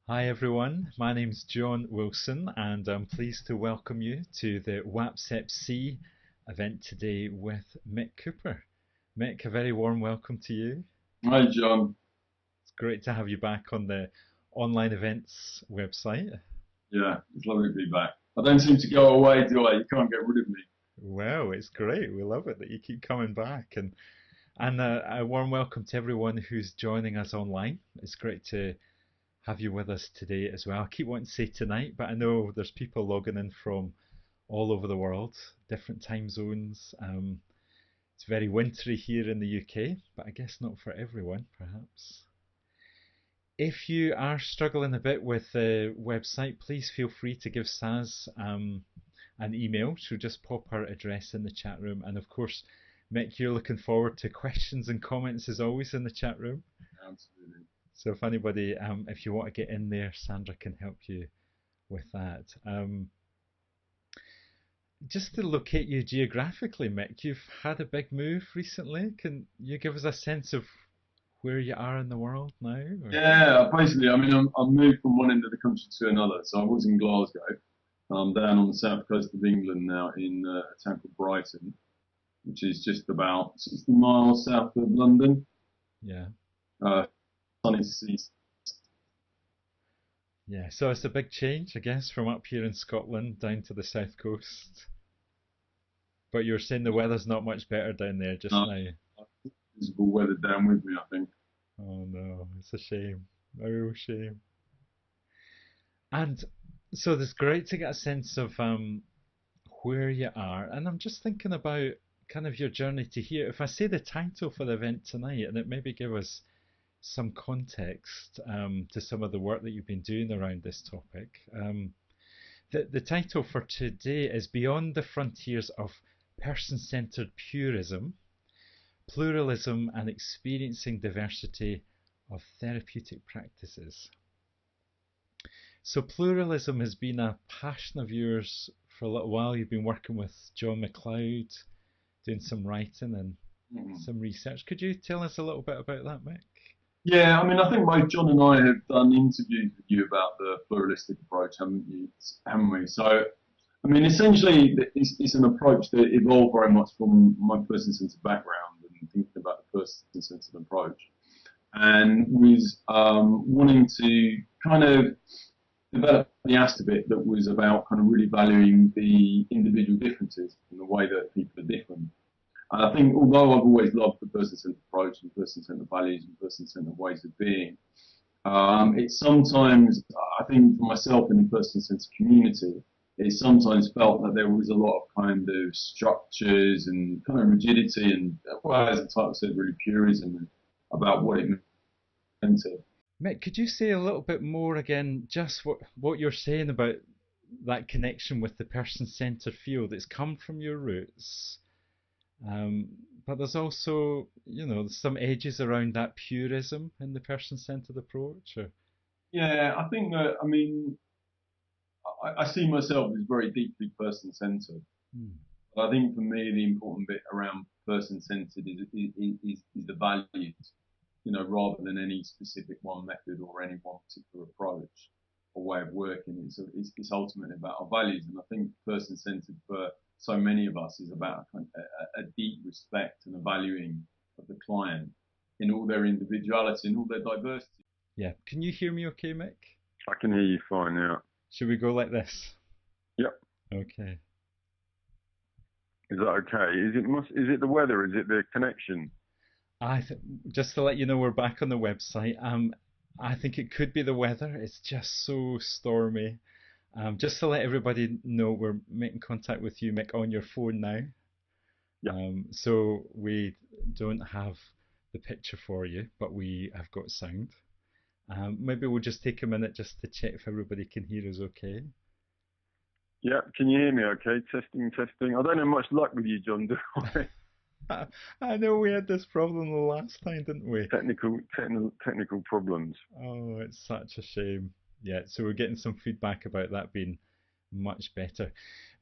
Hi everyone, my name's John Wilson and I'm pleased to welcome you to the WAPSEP-C event today with Mick Cooper. Mick, a very warm welcome to you. Hi, John. It's great to have you back on the online events website. Yeah, it's lovely to be back. I don't seem to go away, do I? You can't get rid of me. Well, it's great. We love it that you keep coming back and a warm welcome to everyone who's joining us online. It's great to have you with us today as well. I keep wanting to say tonight, but I know there's people logging in from all over the world, different time zones. It's very wintry here in the UK, but I guess not for everyone, perhaps. If you are struggling a bit with the website, please feel free to give Saz an email. She'll just pop her address in the chat room. And of course, Mick, you're looking forward to questions and comments as always in the chat room. Absolutely. So if anybody, if you want to get in there, Sandra can help you with that. Just to locate you geographically, Mick, you've had a big move recently. Can you give us a sense of where you are in the world now? Or? Yeah, basically, I've moved from one end of the country to another. So I was in Glasgow. I'm down on the south coast of England now in a town called Brighton, which is just about 60 miles south of London. Yeah, Uh, Sunny seas. yeah. So it's a big change, I guess, from up here in Scotland down to the south coast. But you're saying the weather's not much better down there just Uh, now. Visible weather down with me, I think. Oh no, it's a shame. A real shame. And so it's great to get a sense of where you are. And I'm just thinking about kind of your journey to here. If I say the title for the event tonight, and it maybe give us some context to some of the work that you've been doing around this topic. The title for today is Beyond the Frontiers of Person-Centered Purism, Pluralism and Experiencing Diversity of Therapeutic Practices. So pluralism has been a passion of yours for a little while. You've been working with John McLeod, doing some writing and Mhm. some research. Could you tell us a little bit about that, Mick? Yeah, I think both John and I have done interviews with you about the pluralistic approach, haven't you? Haven't we? So, essentially, it's an approach that evolved very much from my person-centered background and thinking about the person-centered approach, and was wanting to kind of develop the aspect of it that was about kind of really valuing the individual differences and the way that people are different. And I think although I've always loved the person-centered approach and person-centered values and person-centered ways of being, it's sometimes, I think for myself in the person-centered community, it sometimes felt that there was a lot of kind of structures and kind of rigidity and, well, as the title said, really purism about what it meant to. Mick, could you say a little bit more again, just what you're saying about that connection with the person-centered field? It's come from your roots, but there's also, some edges around that purism in the person-centered approach. Or, Yeah, I think that, I see myself as very deeply person-centered. hmm, But I think for me, the important bit around person-centered is the values, rather than any specific one method or any one particular approach or way of working. It's ultimately about our values. And I think person-centered for so many of us is about a deep respect and a valuing of the client in all their individuality and all their diversity. yeah, can you hear me okay, Mick? I can hear you fine now. Should we go like this? Yep. Okay. Is that okay? Is it the weather? Is it the connection? I th just to let you know, we're back on the website. I think it could be the weather. It's just so stormy. Just to let everybody know, we're making contact with you, Mick, on your phone now. Yeah. So we don't have the picture for you, but we have got sound. Maybe we'll just take a minute just to check if everybody can hear us okay. Yeah, can you hear me okay? Testing, testing. I don't have much luck with you, John, do I? I know we had this problem the last time, didn't we? Technical problems. Oh, it's such a shame. Yeah, so we're getting some feedback about that being much better.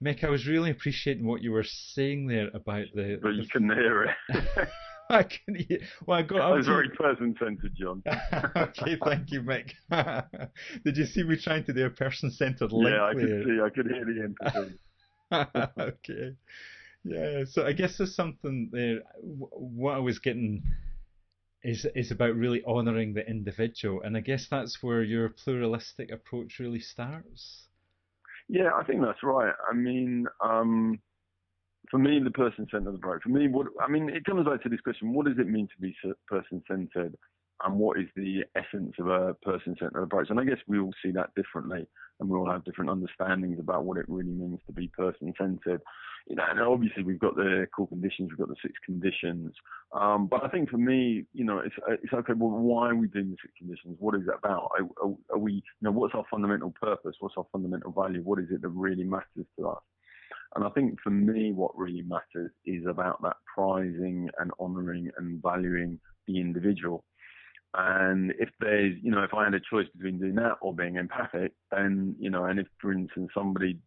Mick, I was really appreciating what you were saying there about But you couldn't hear it. I can hear. Well, I got I up was to you. very person-centered, John. Okay, thank you, Mick. Did you see me trying to do a person-centered Yeah, link I could there? see, I could hear the empathy. Okay. Yeah, so I guess there's something there. What I was getting is about really honouring the individual, and I guess that's where your pluralistic approach really starts. Yeah, I think that's right. I mean, for me, the person-centered approach. For me, what I mean, it comes back to this question: what does it mean to be person-centered, and what is the essence of a person-centered approach? And I guess we all see that differently, and we all have different understandings about what it really means to be person-centered. You know, and obviously we've got the core conditions, we've got the six conditions. But I think for me, you know, it's okay. Well, why are we doing the six conditions? What is it about? Are we, you know, what's our fundamental purpose? What's our fundamental value? What is it that really matters to us? And I think for me, what really matters is about that prizing and honouring and valuing the individual. And if there's, you know, if I had a choice between doing that or being empathic, then, you know, and if, for instance, somebody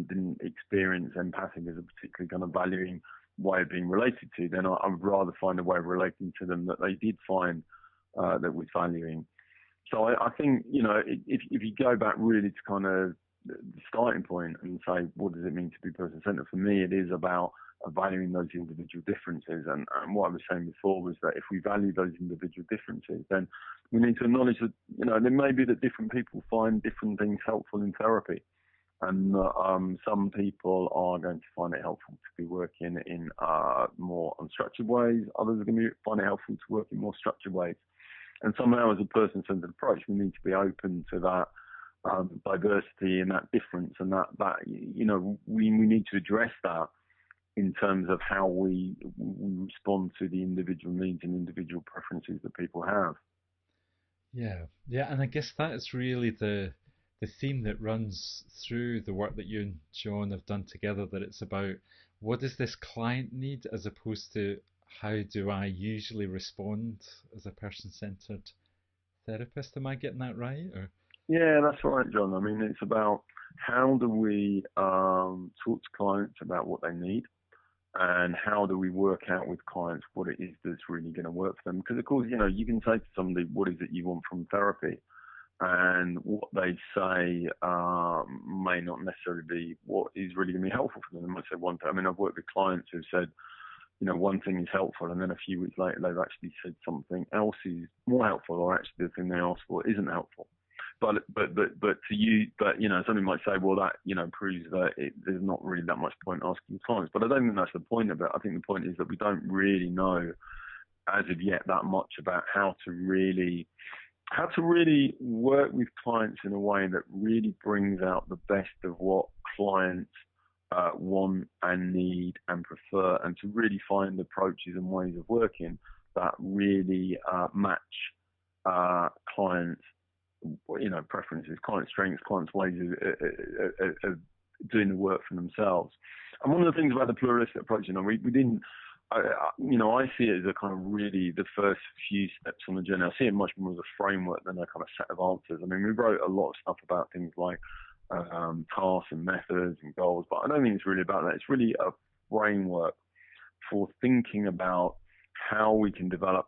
didn't experience empathic as a particularly kind of valuing way of being related to, then I would rather find a way of relating to them that they did find that was valuing. So I think, you know, if you go back really to kind of the starting point and say, what does it mean to be person-centered? For me, it is about valuing those individual differences. And what I was saying before was that if we value those individual differences, then we need to acknowledge that, you know, there may be that different people find different things helpful in therapy. And some people are going to find it helpful to be working in more unstructured ways. Others are going to find it helpful to work in more structured ways. And somehow, as a person-centered approach, we need to be open to that diversity and that difference, and that you know we need to address that in terms of how we respond to the individual needs and individual preferences that people have. Yeah, yeah, and I guess that is really the theme that runs through the work that you and John have done together. That it's about what does this client need, as opposed to how do I usually respond as a person-centered therapist. Am I getting that right? Or Yeah, that's right, John. I mean, it's about how do we talk to clients about what they need, and how do we work out with clients what it is that's really going to work for them. Because, of course, you know, you can say to somebody, what is it you want from therapy? And what they say may not necessarily be what is really going to be helpful for them. They might say one thing. I mean, I've worked with clients who've said, you know, one thing is helpful, and then a few weeks later they've actually said something else is more helpful, or actually the thing they asked for isn't helpful. But to you, but you know, somebody might say, well, that you know proves that there's not really that much point asking clients. But I don't think that's the point of it. I think the point is that we don't really know as of yet that much about how to really work with clients in a way that really brings out the best of what clients want and need and prefer, and to really find approaches and ways of working that really match clients, you know, preferences, client strengths, clients' ways of doing the work for themselves. And one of the things about the pluralistic approach, you know, we didn't, you know, I see it as a kind of really the first few steps on the journey. I see it much more as a framework than a kind of set of answers. I mean, we wrote a lot of stuff about things like tasks and methods and goals, but I don't think it's really about that. It's really a framework for thinking about how we can develop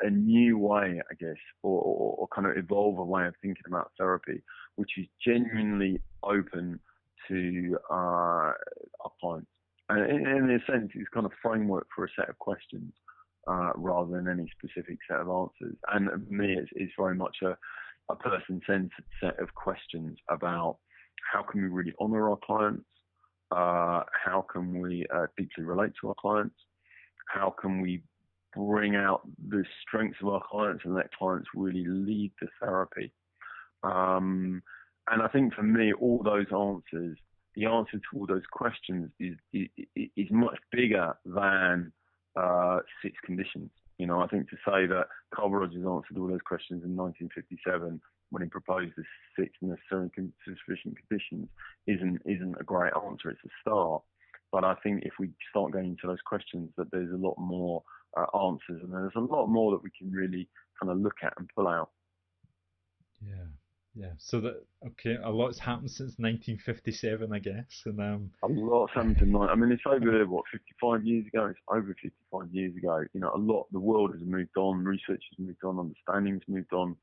a new way, I guess, or kind of evolve a way of thinking about therapy, which is genuinely open to our clients. And in a sense, it's kind of framework for a set of questions rather than any specific set of answers. And for me, it's very much a person-centered set of questions about how can we really honour our clients, how can we deeply relate to our clients, how can we bring out the strengths of our clients and let clients really lead the therapy. And I think for me, all those answers, the answer to all those questions is much bigger than six conditions. You know, I think to say that Carl Rogers answered all those questions in 1957 when he proposed the six necessary and sufficient conditions isn't a great answer. It's a start. But I think if we start going into those questions, that there's a lot more answers, and there's a lot more that we can really kind of look at and pull out. yeah, Yeah. So that okay, a lot's happened since 1957, I guess, and A lot's happened in I mean, it's over, what, 55 years ago? It's over 55 years ago. You know, a lot, the world has moved on, research has moved on, understanding's moved on,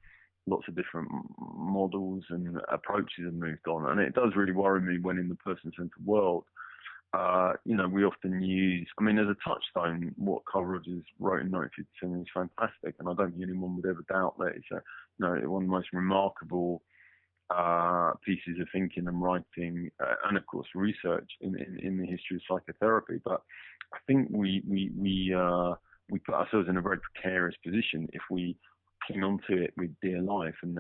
lots of different models and approaches have moved on. And it does really worry me when in the person-centered world, you know, we often use, I mean, as a touchstone, what Carl Rogers wrote in 1957 is fantastic. And I don't think anyone would ever doubt that it's you know, one of the most remarkable pieces of thinking and writing, and of course research in the history of psychotherapy. But I think we put ourselves in a very precarious position if we cling onto it with dear life and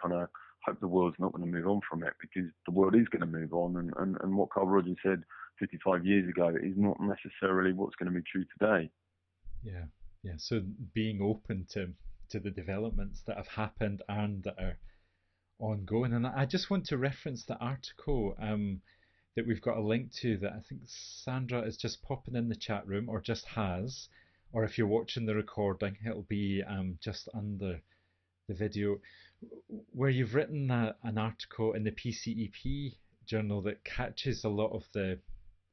kind of hope the world's not going to move on from it, because the world is going to move on, and what Carl Rogers said 55 years ago is not necessarily what's going to be true today. yeah, yeah. So being open to the developments that have happened and that are ongoing. And I just want to reference the article that we've got a link to that I think Sandra is just popping in the chat room, or just has, or if you're watching the recording, it'll be just under the video, where you've written an article in the PCEP journal that catches a lot of the,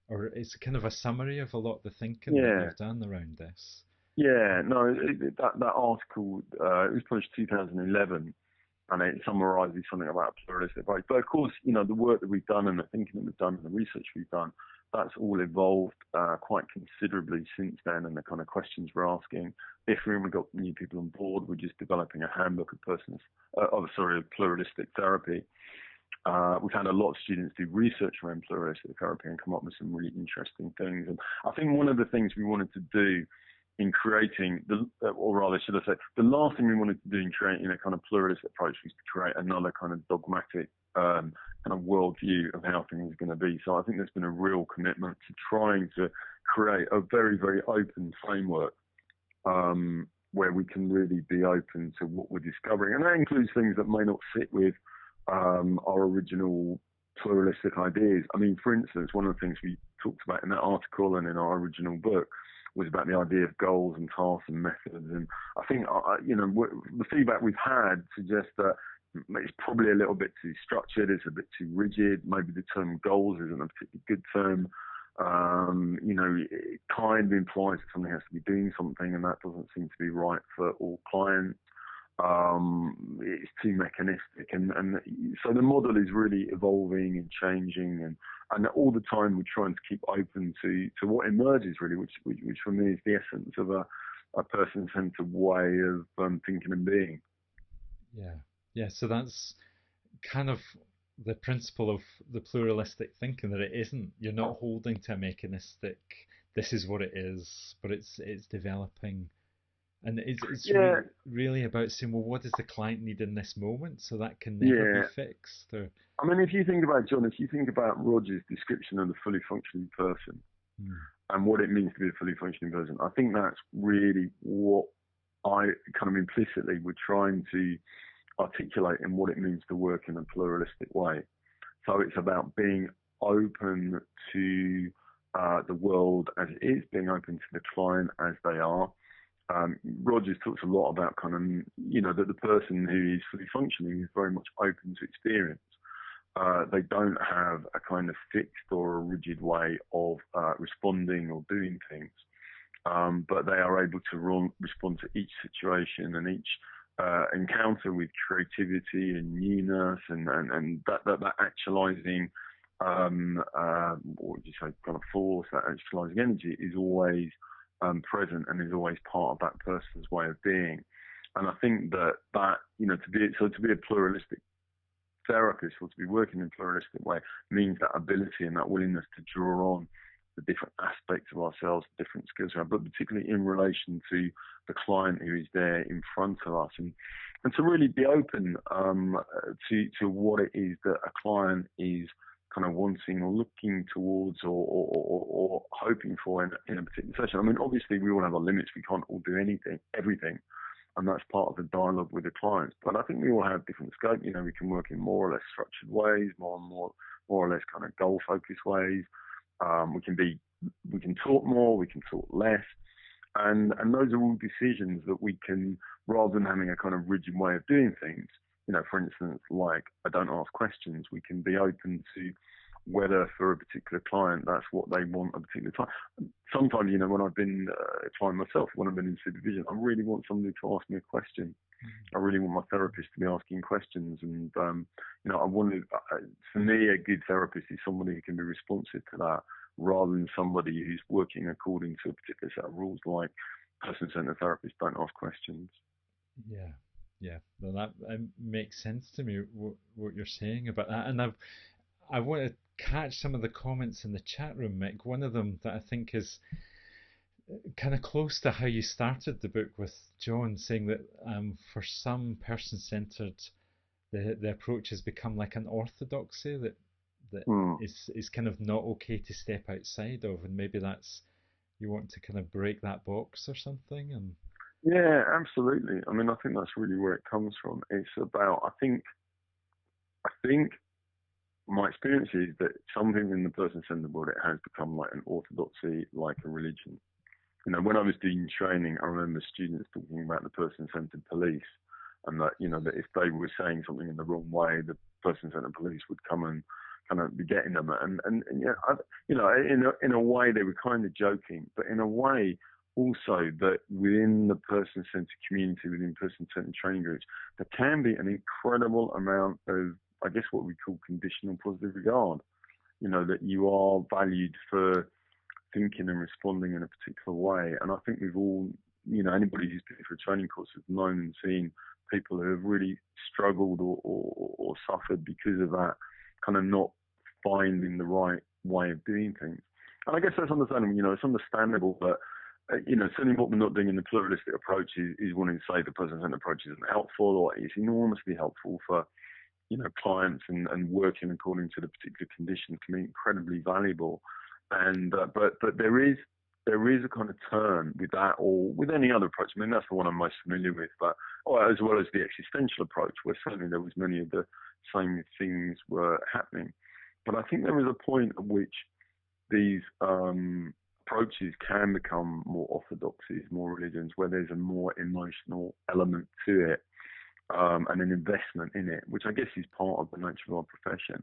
or it's kind of a summary of a lot of the thinking that Yeah, you've done around this. yeah, no, that article, it was published 2011, and it summarises something about pluralistic approach. But of course, you know, the work that we've done and the thinking that we've done and the research we've done, that's all evolved quite considerably since then, and the kind of questions we're asking. If we've got new people on board, we're just developing a handbook of of pluralistic therapy. We've had a lot of students do research around pluralistic therapy and come up with some really interesting things. And I think one of the things we wanted to do in creating or rather, should I say, the last thing we wanted to do in creating a kind of pluralist approach was to create another kind of dogmatic kind of worldview of how things are going to be. So I think there's been a real commitment to trying to create a very, very open framework where we can really be open to what we're discovering. And that includes things that may not sit with our original pluralistic ideas. I mean, for instance, one of the things we talked about in that article and in our original book was about the idea of goals and tasks and methods. And I think, you know, the feedback we've had suggests that it's probably a little bit too structured, it's a bit too rigid. Maybe the term goals isn't a particularly good term. You know, it kind of implies that something has to be doing something, and that doesn't seem to be right for all clients. It's too mechanistic, and so the model is really evolving and changing, and all the time we're trying to keep open to what emerges really, which for me is the essence of a person-centered way of thinking and being. Yeah, yeah. So that's kind of the principle of the pluralistic thinking, that it isn't, you're not holding to a mechanistic, this is what it is, but it's developing. And it's Yeah, really about saying, well, what does the client need in this moment, so that can never be yeah. fixed. Or I mean, if you think about John, if you think about Roger's description of the fully functioning person hmm, and what it means to be a fully functioning person, I think that's really what I kind of implicitly we're trying to articulate in what it means to work in a pluralistic way. So it's about being open to the world as it is, being open to the client as they are. Rogers talks a lot about kind of, you know, that the person who is fully functioning is very much open to experience. They don't have a kind of fixed or a rigid way of responding or doing things, but they are able to respond to each situation and each encounter with creativity and newness, and that actualizing, what would you say, kind of force, that actualizing energy is always present and is always part of that person's way of being. And I think that you know, to be a pluralistic therapist or to be working in a pluralistic way means that ability and that willingness to draw on the different aspects of ourselves, the different skills we have, but particularly in relation to the client who is there in front of us, and to really be open to what it is that a client is kind of wanting or looking towards or hoping for in a particular session. I mean, obviously we all have our limits. We can't all do everything, and that's part of the dialogue with the clients. But I think we all have different scope. You know, we can work in more or less structured ways, more or less kind of goal focused ways. We can talk more, we can talk less, and those are all decisions that we can, rather than having a kind of rigid way of doing things, for instance, like I don't ask questions. We can be open to whether for a particular client that's what they want at a particular time. Sometimes, when I've been a client myself, when I've been in supervision, I really want somebody to ask me a question. I really want my therapist to be asking questions, and I wanted. For me, a good therapist is somebody who can be responsive to that, rather than somebody who's working according to a particular set of rules, like person-centered therapists don't ask questions. Yeah, yeah. Well, that makes sense to me what you're saying about that, and I want to catch some of the comments in the chat room, Mick. One of them that I think is kind of close to how you started the book with John, saying that for some person-centered, the approach has become like an orthodoxy that Mm. is kind of not okay to step outside of, and maybe that's you want to kind of break that box or something. And Yeah, absolutely. I mean, I think that's really where it comes from. It's about, I think my experience is that something in the person-centered world, it has become like an orthodoxy, like a religion. When I was doing training, I remember students talking about the person-centered police, and that if they were saying something in the wrong way, the person-centered police would come and kind of be getting them. And in a way they were kind of joking, but in a way also that within the person-centered community, within person-centered training groups, there can be an incredible amount of, I guess, what we call conditional positive regard. That you are valued for thinking and responding in a particular way. And I think we've all, anybody who's been through a training course has known and seen people who have really struggled or suffered because of that, kind of not finding the right way of doing things. And I guess that's understandable. It's understandable that, certainly what we're not doing in the pluralistic approach is wanting to say the person-centered approach isn't helpful, or it's enormously helpful for, clients, and working according to the particular conditions can be incredibly valuable. And but there is a kind of turn with that, or with any other approach. I mean, that's the one I'm most familiar with, but as well as the existential approach, where certainly there was many of the same things were happening. But I think there is a point at which these approaches can become more orthodoxies, more religions, where there's a more emotional element to it, and an investment in it, which I guess is part of the nature of our profession.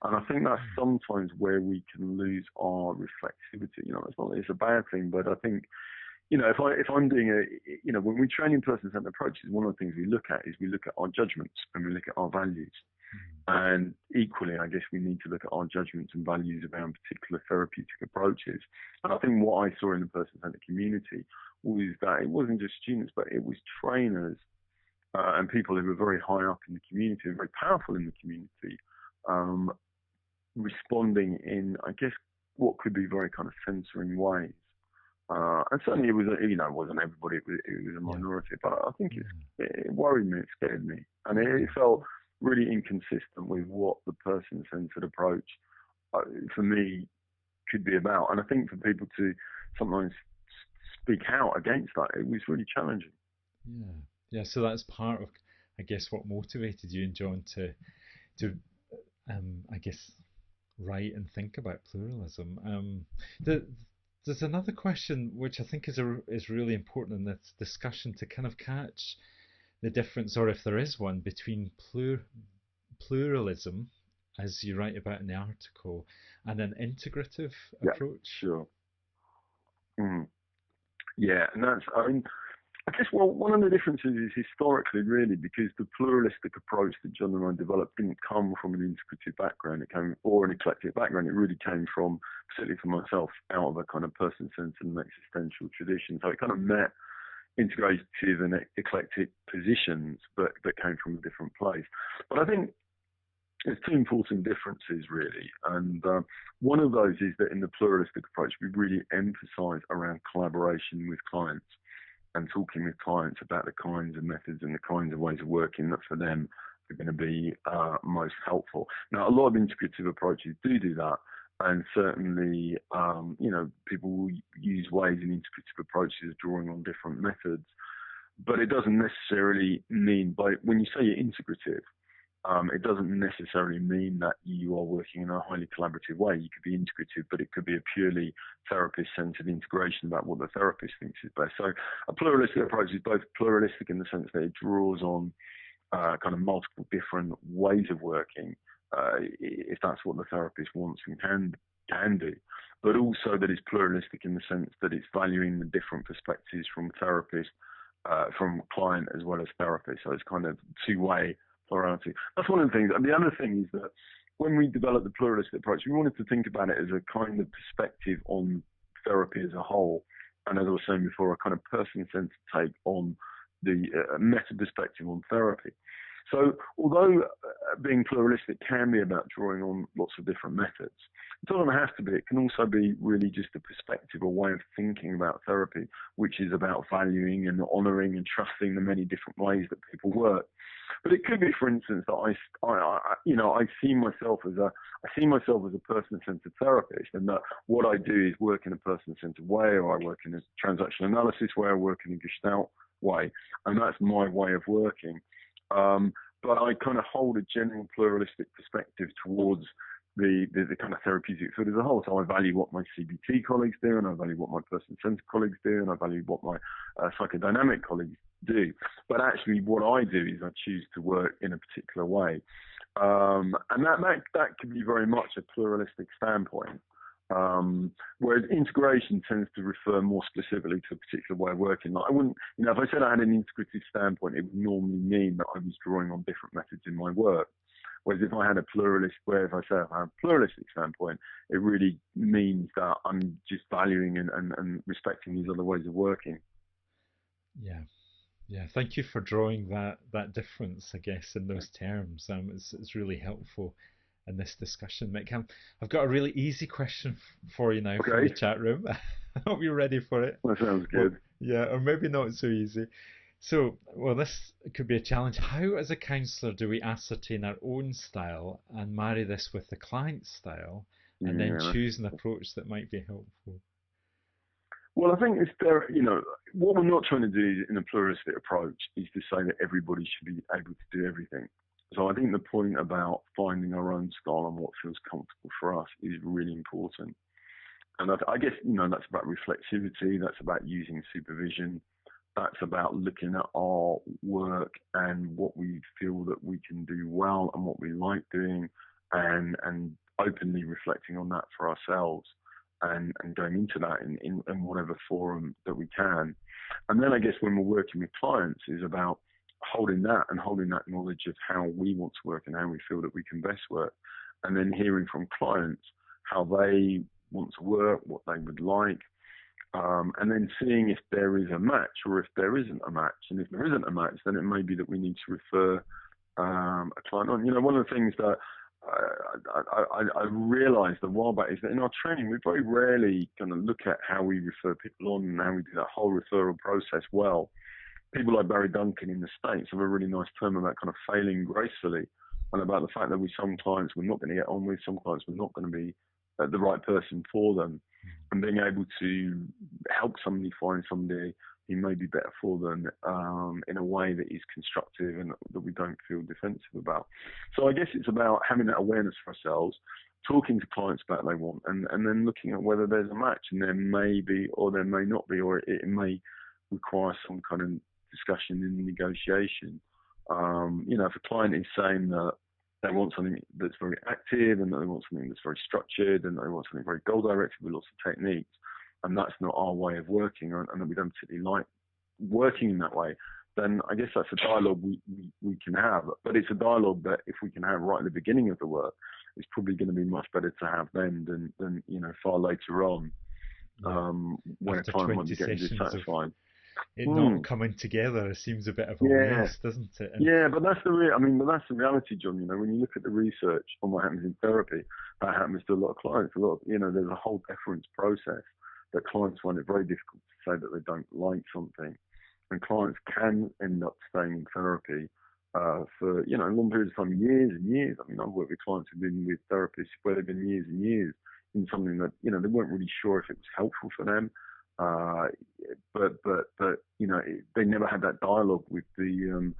And I think that's sometimes where we can lose our reflexivity. It's not that it's a bad thing, but I think, if I'm doing when we train in person-centered approaches, one of the things we look at our judgments, and we look at our values. And equally, I guess we need to look at our judgments and values around particular therapeutic approaches. And I think what I saw in the person-centered community was that it wasn't just students, but it was trainers, and people who were very high up in the community and very powerful in the community, responding in, I guess, what could be very kind of censoring ways. And certainly it was, it wasn't everybody, it was a minority, but I think it worried me, it scared me. And it felt really inconsistent with what the person-centered approach, for me, could be about. And I think for people to sometimes speak out against that, it was really challenging. yeah, yeah. So that's part of, I guess, what motivated you and John to I guess, write and think about pluralism. There's another question which I think is really important in this discussion, to kind of catch the difference, or if there is one, between pluralism, as you write about in the article, and an integrative approach. Sure. Yeah, and I guess, one of the differences is historically, really, because the pluralistic approach that John and I developed didn't come from an integrative background, or an eclectic background. It really came from, particularly for myself, out of a kind of person-centered and existential tradition. So it kind of met integrative and eclectic positions, but came from a different place. But I think there's two important differences, really. And one of those is that in the pluralistic approach, we really emphasize around collaboration with clients, and talking with clients about the kinds of methods and the kinds of ways of working that for them are going to be most helpful. Now, a lot of integrative approaches do that, and certainly, people will use ways in integrative approaches drawing on different methods, but it doesn't necessarily mean, when you say you're integrative, it doesn't necessarily mean that you are working in a highly collaborative way. You could be integrative, but it could be a purely therapist-centered integration about what the therapist thinks is best. So a pluralistic approach is both pluralistic in the sense that it draws on kind of multiple different ways of working, if that's what the therapist wants and can do, but also that it's pluralistic in the sense that it's valuing the different perspectives from therapist, from client as well as therapist. So it's kind of two-way plurality. That's one of the things. And the other thing is that when we developed the pluralistic approach, we wanted to think about it as a kind of perspective on therapy as a whole, and as I was saying before, a kind of person-centered take on the meta perspective on therapy. So although being pluralistic can be about drawing on lots of different methods, it doesn't have to be. It can also be really just a perspective, a way of thinking about therapy, which is about valuing and honouring and trusting the many different ways that people work. But it could be, for instance, that I see myself as a person-centered therapist, and that what I do is work in a person-centered way, or I work in a transaction analysis way, or work in a Gestalt way, and that's my way of working. But I kind of hold a general pluralistic perspective towards the kind of therapeutic field as a whole. So I value what my CBT colleagues do, and I value what my person-centered colleagues do, and I value what my psychodynamic colleagues do. But actually what I do is I choose to work in a particular way. And that can be very much a pluralistic standpoint. Whereas integration tends to refer more specifically to a particular way of working. Like I wouldn't, if I said I had an integrative standpoint, it would normally mean that I was drawing on different methods in my work. Whereas if I had a pluralistic standpoint, it really means that I'm just valuing and respecting these other ways of working. Yeah. Yeah, thank you for drawing that difference, I guess, in those terms. It's really helpful in this discussion, Mick. I've got a really easy question for you now from the chat room. I hope you're ready for it. That sounds good. Yeah, or maybe not so easy. So, well, this could be a challenge. How, as a counsellor, do we ascertain our own style and marry this with the client's style, and then choose an approach that might be helpful? Well, I think what we're not trying to do in a pluralistic approach is to say that everybody should be able to do everything. So I think the point about finding our own style and what feels comfortable for us is really important. And I guess, that's about reflexivity, that's about using supervision, that's about looking at our work and what we feel that we can do well and what we like doing, and openly reflecting on that for ourselves. And going into that in whatever forum that we can. And then I guess when we're working with clients is about holding that knowledge of how we want to work and how we feel that we can best work. And then hearing from clients how they want to work, what they would like, and then seeing if there is a match or if there isn't a match. And if there isn't a match, then it may be that we need to refer a client on. One of the things that I realised a while back is that in our training, we very rarely kind of look at how we refer people on and how we do that whole referral process well. People like Barry Duncan in the States have a really nice term about kind of failing gracefully, and about the fact that some clients we're not going to get on with, some clients we're not going to be the right person for them, and being able to help somebody find somebody who may be better for them in a way that is constructive and that we don't feel defensive about. So I guess it's about having that awareness for ourselves, talking to clients about what they want, and then looking at whether there's a match, and there may be or there may not be, or it may require some kind of discussion and negotiation. If a client is saying that they want something that's very active and that they want something that's very structured and they want something very goal-directed with lots of techniques, and that's not our way of working, and that we don't particularly like working in that way, then I guess that's a dialogue we can have. But it's a dialogue that if we can have right at the beginning of the work, it's probably going to be much better to have then than far later on, when a client might be getting dissatisfied. It not coming together, it seems a bit of a waste, doesn't it? But that's the reality, John. When you look at the research on what happens in therapy, that happens to a lot of clients. There's a whole deference process that clients find it very difficult to say that they don't like something, and clients can end up staying in therapy for long periods of time, years and years. I've worked with clients who've been with therapists where they've been years and years in something that they weren't really sure if it was helpful for them. But they never had that dialogue with the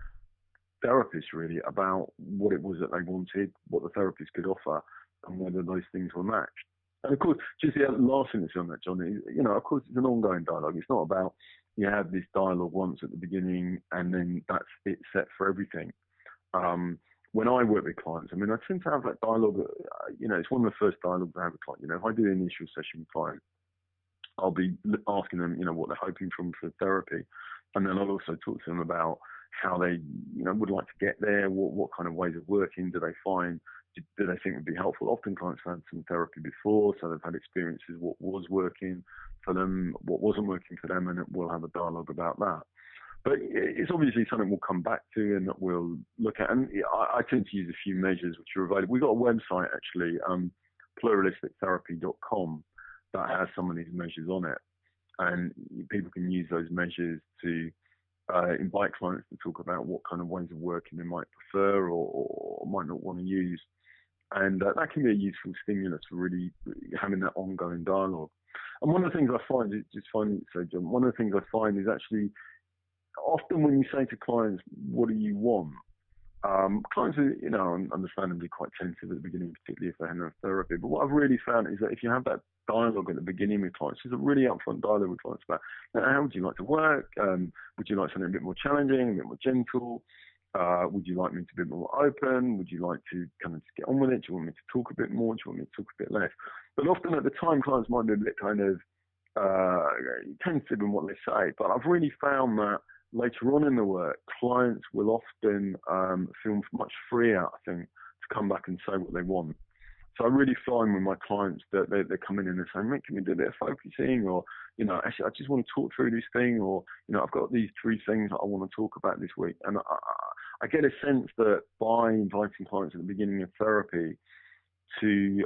therapist really about what it was that they wanted, what the therapist could offer, and whether those things were matched. And of course, just the last thing that's on that, John, is, of course, it's an ongoing dialogue. It's not about you have this dialogue once at the beginning and then that's it set for everything. When I work with clients, I mean, I tend to have that dialogue. It's one of the first dialogues I have with clients. If I do an initial session with clients, I'll be asking them, what they're hoping from for therapy, and then I'll also talk to them about how they, would like to get there. What kind of ways of working do they find? Do they think would be helpful? Often clients have had some therapy before, so they've had experiences what was working for them, what wasn't working for them, and we'll have a dialogue about that. But it's obviously something we'll come back to and that we'll look at. And I tend to use a few measures which are available. We've got a website actually, pluralistictherapy.com, that has some of these measures on it. And people can use those measures to invite clients to talk about what kind of ways of working they might prefer or might not want to use. And that can be a useful stimulus for really having that ongoing dialogue. And one of the things I find is John, one of the things I find is actually often when you say to clients, what do you want? Clients are, understandably quite tentative at the beginning, particularly if they have no therapy. But what I've really found is that if you have that dialogue at the beginning with clients, there's a really upfront dialogue with clients about how would you like to work? Would you like something a bit more challenging, a bit more gentle? Would you like me to be a bit more open? Would you like to kind of just get on with it? Do you want me to talk a bit more? Do you want me to talk a bit less? But often at the time, clients might be a bit kind of tentative in what they say. But I've really found that later on in the work, clients will often feel much freer, I think, to come back and say what they want. So I really find with my clients that they're coming in and saying, mate, can we do a bit of focusing? Or, actually, I just want to talk through this thing. Or, I've got these 3 things that I want to talk about this week. And I get a sense that by inviting clients at the beginning of therapy to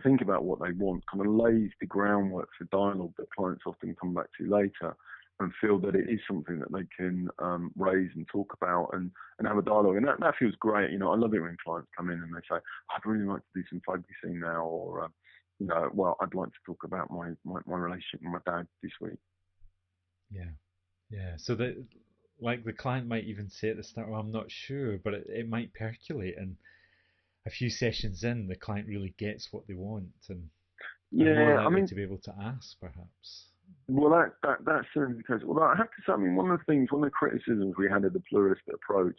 think about what they want, kind of lays the groundwork for dialogue that clients often come back to later, and feel that it is something that they can raise and talk about and have a dialogue. And that feels great. I love it when clients come in and they say, I'd really like to do some focusing now, or, well, I'd like to talk about my relationship with my dad this week. Yeah. Yeah. So the client might even say at the start, well, I'm not sure, but it might percolate. And a few sessions in, the client really gets what they want and are more likely to be able to ask, perhaps. Well, that's certainly the case. Well, I have to say, one of the criticisms we had of the pluralistic approach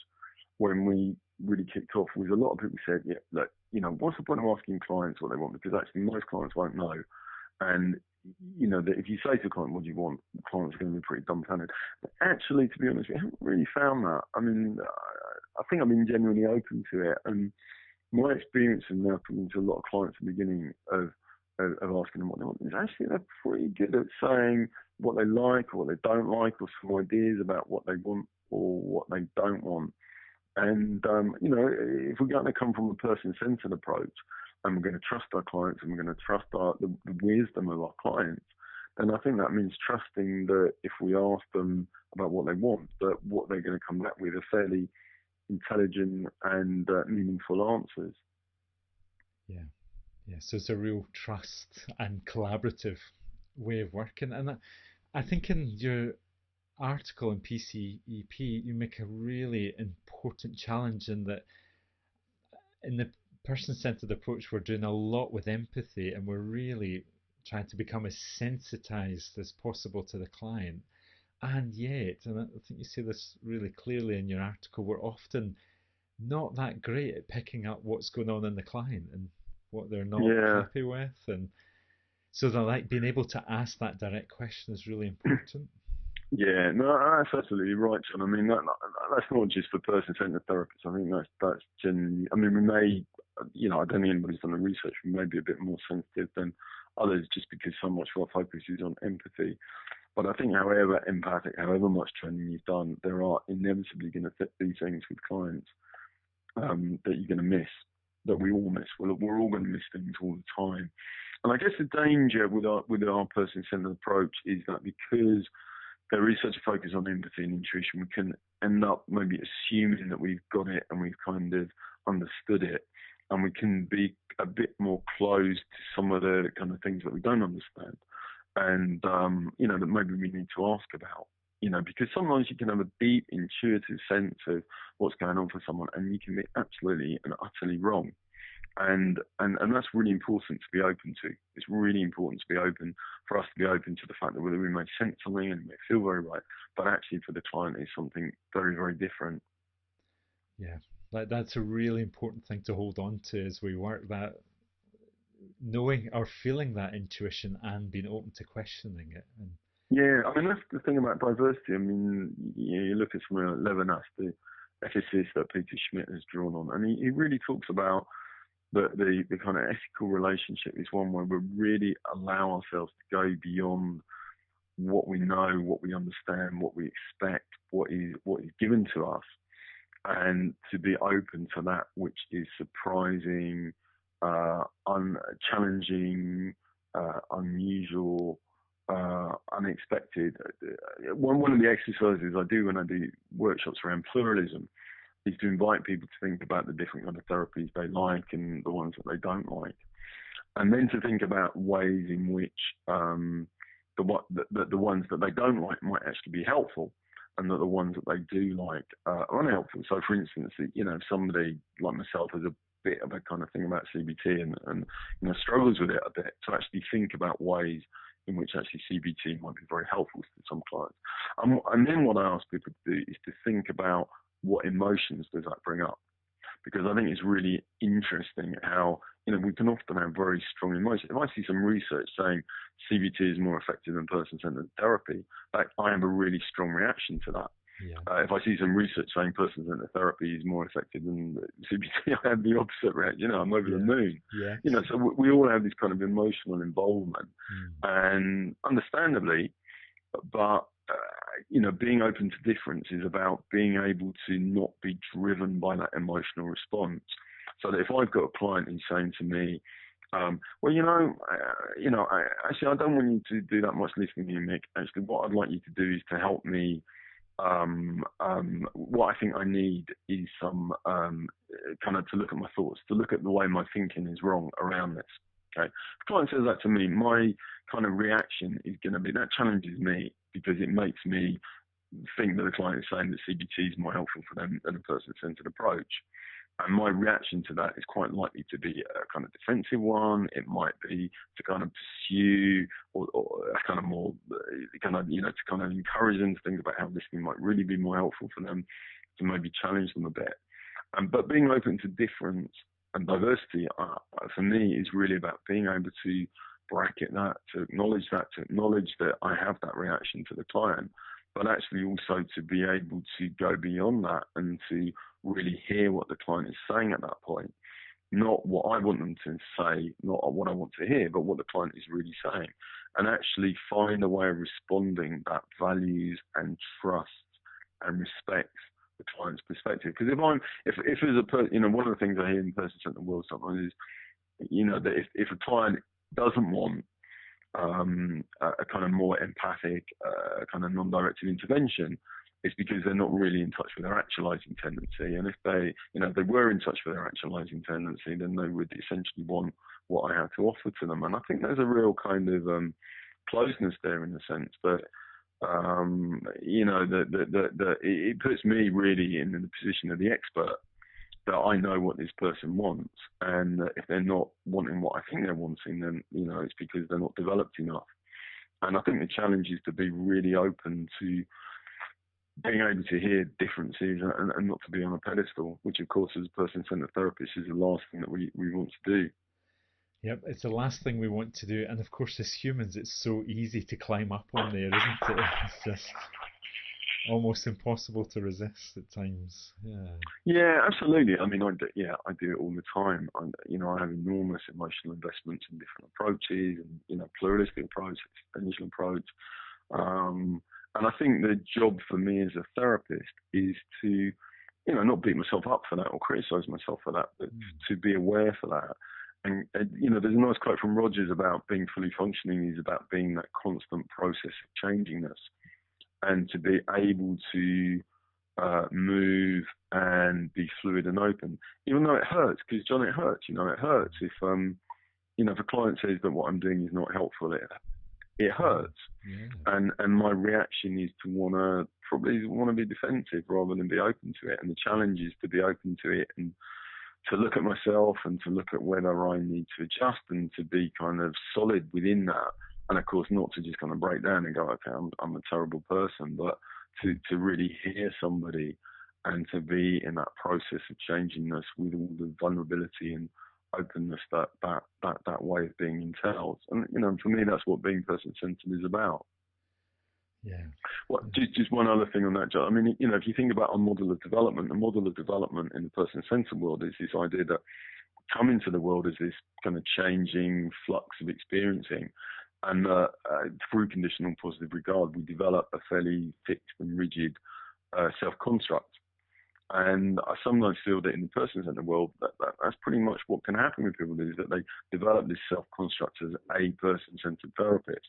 when we really kicked off was a lot of people said, yeah, look, what's the point of asking clients what they want? Because actually most clients won't know. And, that if you say to a client, what do you want? The client's going to be pretty dumbfounded. But actually, to be honest, we haven't really found that. I mean, I think I've been genuinely open to it. And my experience in now talking to a lot of clients at the beginning of asking them what they want is actually they're pretty good at saying what they like or what they don't like, or some ideas about what they want or what they don't want. And if we're going to come from a person-centered approach and we're going to trust our clients and we're going to trust the wisdom of our clients, then I think that means trusting that if we ask them about what they want, that what they're going to come back with are fairly intelligent and meaningful answers. Yeah. Yeah, so it's a real trust and collaborative way of working. And I think in your article in PCEP, you make a really important challenge in that in the person-centered approach, we're doing a lot with empathy and we're really trying to become as sensitized as possible to the client. And yet, and I think you say this really clearly in your article, we're often not that great at picking up what's going on in the client and what they're not happy with. And so they're being able to ask that direct question is really important. Yeah, no, that's absolutely right, John. I mean, that's not just for person-centered therapists. I think that's genuinely. I mean, we may, I don't think anybody's done the research. We may be a bit more sensitive than others, just because so much of our focus is on empathy. But I think, however empathic, however much training you've done, there are inevitably going to be things with clients that you're going to miss. That we all miss. We're all going to miss things all the time. And I guess the danger with our person-centered approach is that because there is such a focus on empathy and intuition, we can end up maybe assuming that we've got it and we've kind of understood it, and we can be a bit more closed to some of the kind of things that we don't understand, and that maybe we need to ask about. Because sometimes you can have a deep intuitive sense of what's going on for someone, and you can be absolutely and utterly wrong. And that's really important to be open to. It's really important to be open, for us to be open to the fact that whether we may sense something and it may feel very right, but actually for the client is something very, very different. Yeah. Like that's a really important thing to hold on to as we work, that knowing or feeling that intuition and being open to questioning it. And Yeah, I mean, that's the thing about diversity. I mean, you look at someone like Levinas, the ethicist that Peter Schmidt has drawn on, and he really talks about the kind of ethical relationship is one where we really allow ourselves to go beyond what we know, what we understand, what we expect, what is given to us, and to be open to that which is surprising, challenging, unusual, unexpected. One of the exercises I do when I do workshops around pluralism is to invite people to think about the different kind of therapies they like and the ones that they don't like, and then to think about ways in which the ones that they don't like might actually be helpful, and that the ones that they do like are unhelpful. So, for instance, somebody like myself has a bit of a kind of thing about CBT and struggles with it a bit, to actually think about ways in which actually CBT might be very helpful to some clients. And then what I ask people to do is to think about what emotions does that bring up, because I think it's really interesting how we can often have very strong emotions. If I see some research saying CBT is more effective than person-centered therapy, I have a really strong reaction to that. yeah, If I see some research saying person-centered therapy is more effective than CBT, I have the opposite reaction. I'm over the moon. yeah, So we all have this kind of emotional involvement, and understandably, but being open to difference is about being able to not be driven by that emotional response. So that if I've got a client who's saying to me, actually, I don't want you to do that much listening here, Mick. Actually, what I'd like you to do is to help me. What I think I need is some kind of to look at my thoughts, to look at the way my thinking is wrong around this. Okay, if a client says that to me, my kind of reaction is going to be, that challenges me, because it makes me think that the client is saying that CBT is more helpful for them than a person-centered approach. And my reaction to that is quite likely to be a kind of defensive one. It might be to kind of pursue or a kind of more kind of to kind of encourage them to think about how listening might really be more helpful for them, to maybe challenge them a bit. But being open to difference and diversity, for me, is really about being able to bracket that, to acknowledge that I have that reaction to the client, but actually also to be able to go beyond that and to really hear what the client is saying at that point. Not what I want them to say, not what I want to hear, but what the client is really saying, and actually find a way of responding that values and trusts and respects the client's perspective. Because if there's one of the things I hear in person-centered world sometimes is, that if a client doesn't want a kind of more empathic, kind of non-directive intervention, it's because they're not really in touch with their actualizing tendency. And if they were in touch with their actualizing tendency, then they would essentially want what I have to offer to them. And I think there's a real kind of closeness there, in the sense that it puts me really in the position of the expert, that I know what this person wants, and if they're not wanting what I think they're wanting, then it's because they're not developed enough. And I think the challenge is to be really open to being able to hear differences and not to be on a pedestal, which of course as a person-centered therapist is the last thing that we want to do. Yep, it's the last thing we want to do. And of course, as humans, it's so easy to climb up on there, isn't it? It's just almost impossible to resist at times. Yeah, absolutely. I mean, I do it all the time. I have enormous emotional investments in different approaches, and pluralistic approach, existential approach. And I think the job for me as a therapist is to, not beat myself up for that or criticize myself for that, but to be aware for that. And there's a nice quote from Rogers about being fully functioning is about being that constant process of changingness, and to be able to move and be fluid and open, even though it hurts. Because John, it hurts. It hurts if if a client says that what I'm doing is not helpful. It hurts, and my reaction is to probably want to be defensive rather than be open to it. And the challenge is to be open to it and to look at myself and to look at whether I need to adjust and to be kind of solid within that. And of course, not to just kind of break down and go, okay, I'm a terrible person, but to really hear somebody and to be in that process of changingness with all the vulnerability and openness that way of being entails. And for me, that's what being person-centered is about. Yeah. Well, just one other thing on that, John. I mean, if you think about a model of development, the model of development in the person-centered world is this idea that come into the world as this kind of changing flux of experiencing, and through conditional positive regard, we develop a fairly fixed and rigid self-construct. And I sometimes feel that in the person-centered world, that's pretty much what can happen with people, is that they develop this self-construct as a person-centered therapist,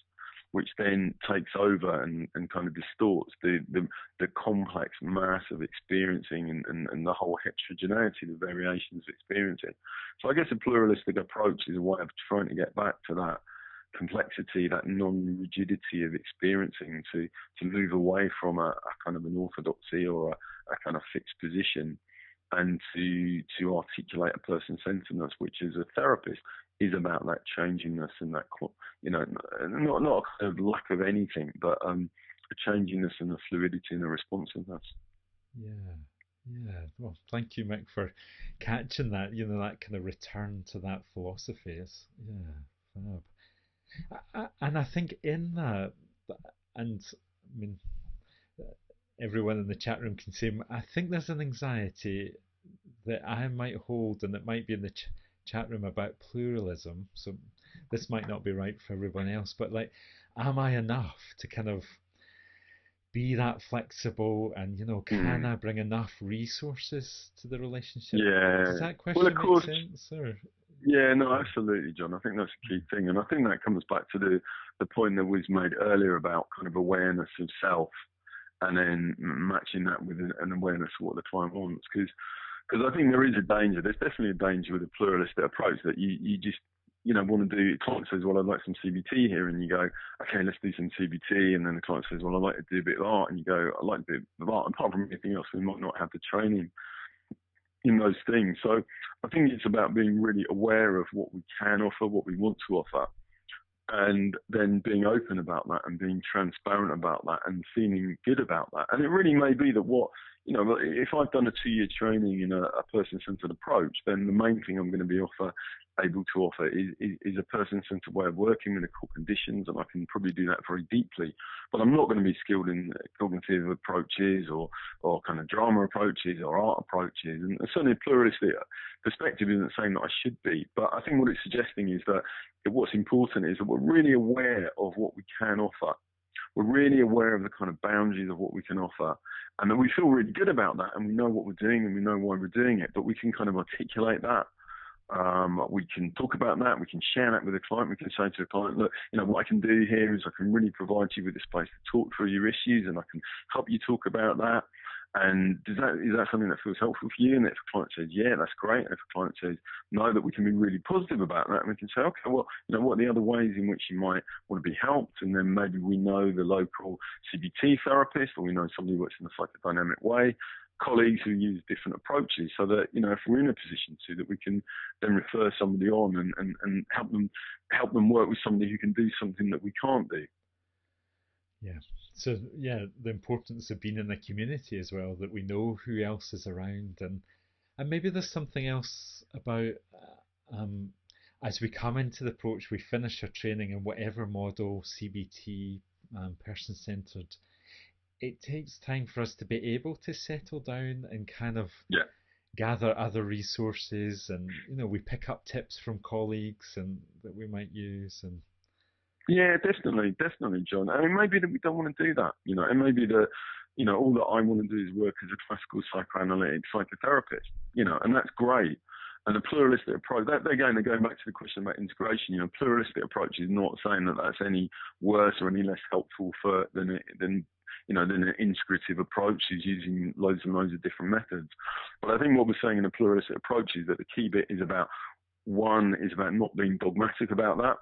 which then takes over and kind of distorts the complex mass of experiencing and the whole heterogeneity, the variations of experiencing. So I guess a pluralistic approach is a way of trying to get back to that complexity, that non-rigidity of experiencing, to move away from a kind of an orthodoxy or a kind of fixed position, and to articulate a person-centeredness, which as a therapist is about that changingness and that, not a kind of lack of anything, but a changingness and a fluidity and a responsiveness. Yeah. Well, thank you, Mick, for catching that. That kind of return to that philosophy is, fab. And I think in that, and I mean, everyone in the chat room can say, I think there's an anxiety that I might hold, and it might be in the chat room, about pluralism. So this might not be right for everyone else, but like, am I enough to kind of be that flexible, and can I bring enough resources to the relationship? Yeah. Does that question make sense? Or? Yeah, no, absolutely, John. I think that's a key thing, and I think that comes back to the point that was made earlier about kind of awareness of self, and then matching that with an awareness of what the client wants. Because I think there is a danger. There's definitely a danger with a pluralistic approach that you just want to do. The client says, well, I'd like some CBT here, and you go, okay, let's do some CBT, and then the client says, well, I'd like to do a bit of art, and you go, I'd like to do a bit of art. Apart from anything else, we might not have the training in those things. So I think it's about being really aware of what we can offer, what we want to offer, and then being open about that and being transparent about that and feeling good about that. And it really may be that if I've done a 2-year training in a person-centered approach, then the main thing I'm going to be able to offer is a person-centered way of working with the core conditions, and I can probably do that very deeply. But I'm not going to be skilled in cognitive approaches or kind of drama approaches or art approaches. And certainly a pluralistic perspective isn't saying that I should be, but I think what it's suggesting is that what's important is that we're really aware of what we can offer. We're really aware of the kind of boundaries of what we can offer, and that we feel really good about that, and we know what we're doing and we know why we're doing it, but we can kind of articulate that. We can talk about that. We can share that with the client. We can say to the client, look, what I can do here is I can really provide you with a space to talk through your issues, and I can help you talk about that. And is that something that feels helpful for you? And if the client says, yeah, that's great. And if the client says no, that we can be really positive about that. And we can say, okay, well, what are the other ways in which you might want to be helped? And then maybe we know the local CBT therapist, or we know somebody who works in a psychodynamic way, colleagues who use different approaches, so that, if we're in a position to, that we can then refer somebody on and help them work with somebody who can do something that we can't do. Yeah. So the importance of being in a community as well, that we know who else is around, and maybe there's something else about as we come into the approach, we finish our training in whatever model, CBT, person-centered. It takes time for us to be able to settle down and kind of gather other resources, and we pick up tips from colleagues and that we might use. And yeah, definitely, John. I mean, maybe that we don't want to do that, and maybe that, all that I want to do is work as a classical psychoanalytic psychotherapist, and that's great. And a pluralistic approach, again, they're going back to the question about integration. Pluralistic approach is not saying that that's any worse or any less helpful than an integrative approach is using loads and loads of different methods. But I think what we're saying in a pluralistic approach is that the key bit is about not being dogmatic about that.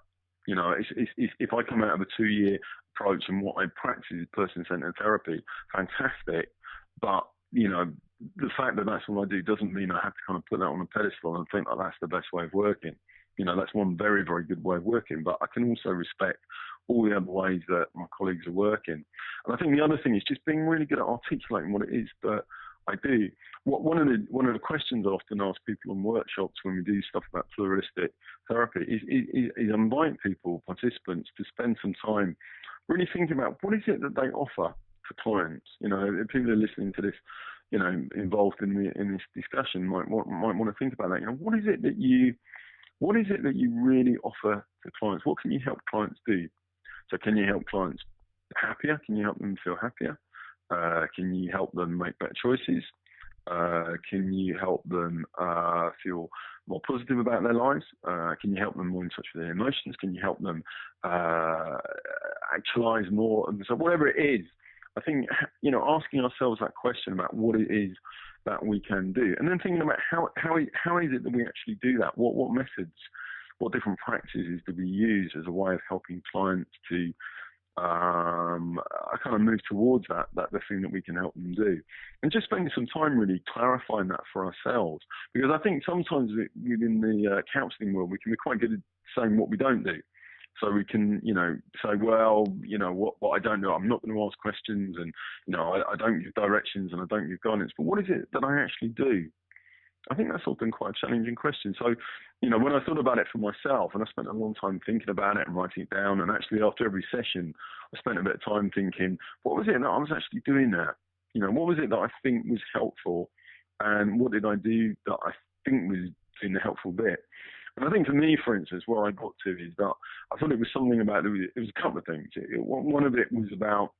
If I come out of a 2-year approach and what I practice is person-centered therapy, fantastic. But, the fact that that's what I do doesn't mean I have to kind of put that on a pedestal and think that that's the best way of working. That's one very, very good way of working. But I can also respect all the other ways that my colleagues are working. And I think the other thing is just being really good at articulating what it is that I do. One of the questions I often ask people in workshops when we do stuff about pluralistic therapy is invite people, participants, to spend some time really thinking about what is it that they offer to clients. You know, if people are listening to this, you know, involved in this discussion might want to think about that. You know, what is it that you really offer to clients? What can you help clients do? So can you help clients happier? Can you help them feel happier? Can you help them make better choices? Can you help them feel more positive about their lives? Can you help them more in touch with their emotions? Can you help them actualize more? And so whatever it is, I think, you know, asking ourselves that question about what it is that we can do, and then thinking about how is it that we actually do that? What methods, what different practices do we use as a way of helping clients to kind of move towards that the thing that we can help them do, and just spending some time really clarifying that for ourselves, because I think sometimes within the counselling world we can be quite good at saying what we don't do. So we can, you know, say, well, you know, what I don't know, I'm not going to ask questions, and, you know, I don't give directions and I don't give guidance, but what is it that I actually do? I think that's often quite a challenging question. So, you know, when I thought about it for myself, and I spent a long time thinking about it and writing it down, and actually after every session, I spent a bit of time thinking, what was it that I was actually doing there? You know, what was it that I think was helpful, and what did I do that I think was doing the helpful bit? And I think for me, for instance, where I got to is that I thought it was something about, it was a couple of things. One of it was about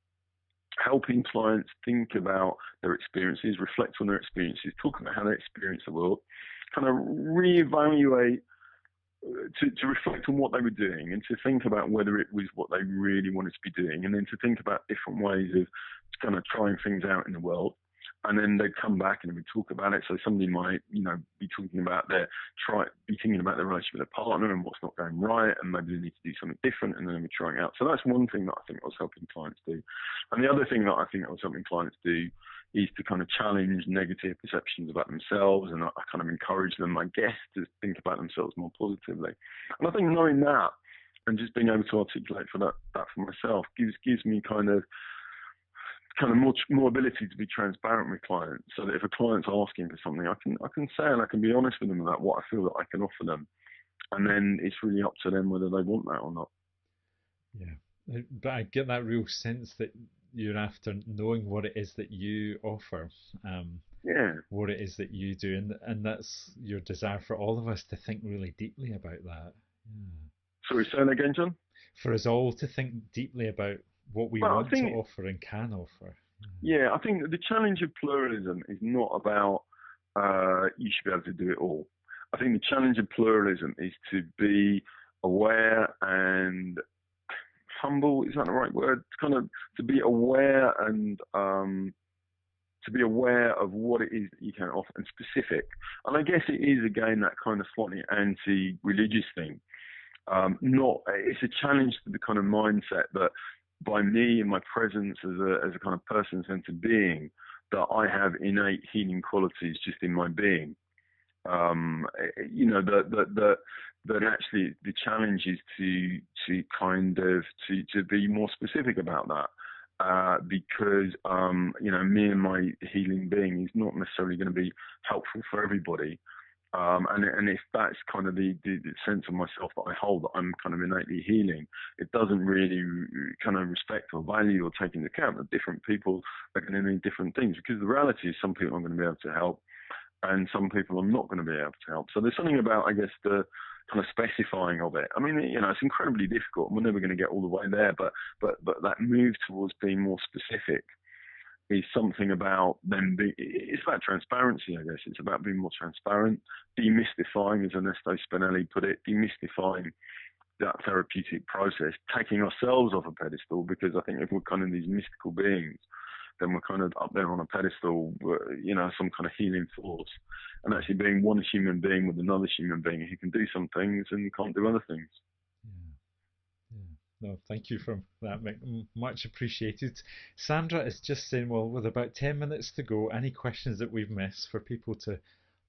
helping clients think about their experiences, reflect on their experiences, talk about how they experience the world, kind of reevaluate, to reflect on what they were doing, and to think about whether it was what they really wanted to be doing, and then to think about different ways of kind of trying things out in the world. And then they'd come back and we talk about it. So somebody might, you know, be talking about thinking about their relationship with their partner and what's not going right, and maybe they need to do something different, and then we're trying out. So that's one thing that I think I was helping clients do. And the other thing that I think I was helping clients do is to kind of challenge negative perceptions about themselves, and I kind of encourage them, I guess, to think about themselves more positively. And I think knowing that and just being able to articulate that for myself gives me kind of more ability to be transparent with clients, so that if a client's asking for something, I can say, and I can be honest with them about what I feel that I can offer them, and then it's really up to them whether they want that or not. Yeah, but I get that real sense that you're after knowing what it is that you offer, what it is that you do, and that's your desire for all of us to think really deeply about that. Yeah. Sorry, say that again, John? For us all to think deeply about what we want to offer and can offer. Yeah, I think the challenge of pluralism is not about you should be able to do it all. I think the challenge of pluralism is to be aware and humble. Is that the right word? Kind of to be aware and to be aware of what it is that you can offer, and specific. And I guess it is, again, that kind of slightly anti-religious thing. It's a challenge to the kind of mindset that by me and my presence as a kind of person-centered being, that I have innate healing qualities just in my being. You know, that actually the challenge is to kind of to be more specific about that, because you know, me and my healing being is not necessarily going to be helpful for everybody. And if that's kind of the sense of myself that I hold, that I'm kind of innately healing, it doesn't really kind of respect or value or take into account that different people are going to need different things, because the reality is some people I'm going to be able to help and some people I'm not going to be able to help. So there's something about, I guess, the kind of specifying of it. I mean, you know, it's incredibly difficult, and we're never going to get all the way there, but that move towards being more specific is something about it's about transparency, I guess. It's about being more transparent, demystifying, as Ernesto Spinelli put it, demystifying that therapeutic process, taking ourselves off a pedestal, because I think if we're kind of these mystical beings, then we're kind of up there on a pedestal, you know, some kind of healing force, and actually being one human being with another human being who can do some things and can't do other things. No, thank you for that, Mick. Much appreciated. Sandra is just saying, well, with about 10 minutes to go, any questions that we've missed for people to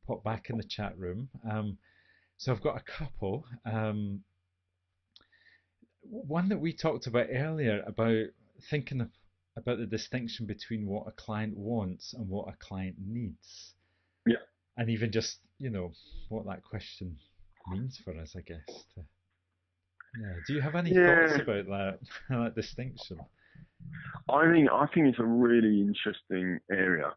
pop back in the chat room. So I've got a couple. One that we talked about earlier, about thinking about the distinction between what a client wants and what a client needs, Yeah. and even just what that question means for us, I guess. Yeah. Do you have any thoughts Yeah. about that that distinction? I think it's a really interesting area.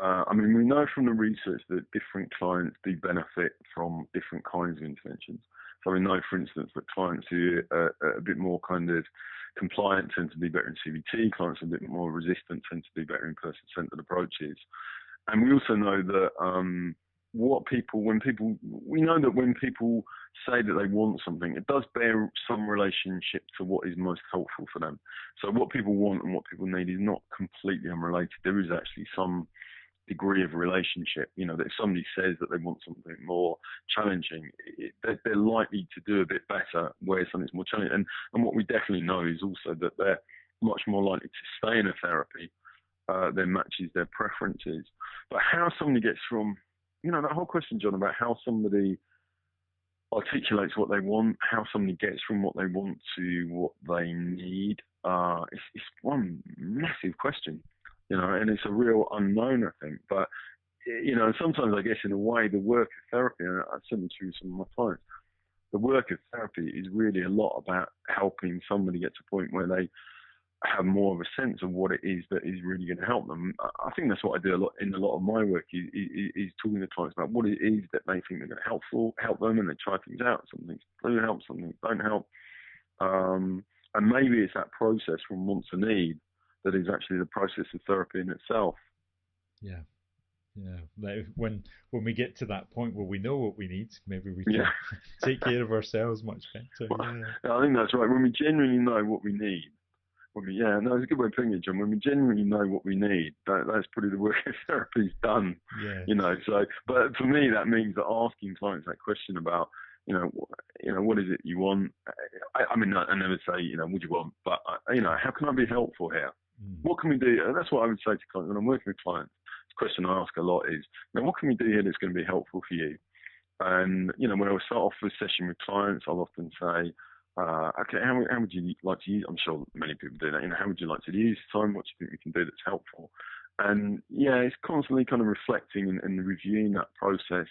I mean, we know from the research that different clients do benefit from different kinds of interventions. So we know, for instance, that clients who are a bit more kind of compliant tend to do better in CBT. Clients who are a bit more resistant tend to do better in person-centered approaches. And we also know that we know that when people say that they want something, it does bear some relationship to what is most helpful for them. So what people want and what people need is not completely unrelated. There is actually some degree of relationship. That if somebody says that they want something more challenging, they're likely to do a bit better where something's more challenging. And what we definitely know is also that they're much more likely to stay in a therapy that matches their preferences. But how somebody gets from, that whole question, John, about how somebody articulates what they want, how somebody gets from what they want to what they need, it's one massive question, and it's a real unknown, I think. But, sometimes I guess in a way the work of therapy, and I've certainly through some of my clients, the work of therapy is really a lot about helping somebody get to a point where they have more of a sense of what it is that is really going to help them. I think that's what I do a lot of my work is talking to clients about what it is that they think they're going to help them, and they try things out. Some things do help, some things don't help. And maybe it's that process from want to need that is actually the process of therapy in itself. Yeah. Yeah, like when we get to that point where we know what we need, maybe we can take care of ourselves much better. Yeah. I think that's right. When we genuinely know what we need, it's a good way of putting it, John. When we genuinely know what we need, that's probably the work of therapy's done. Yeah. So, but for me, that means that asking clients that question about, what is it you want? I mean, I never say, what do you want? But, how can I be helpful here? What can we do? And that's what I would say to clients when I'm working with clients. The question I ask a lot is, what can we do here that's going to be helpful for you? And, when I start off a session with clients, I'll often say, okay, how would you like to use? I'm sure many people do that. How would you like to use time? What do you think we can do that's helpful? And it's constantly kind of reflecting and reviewing that process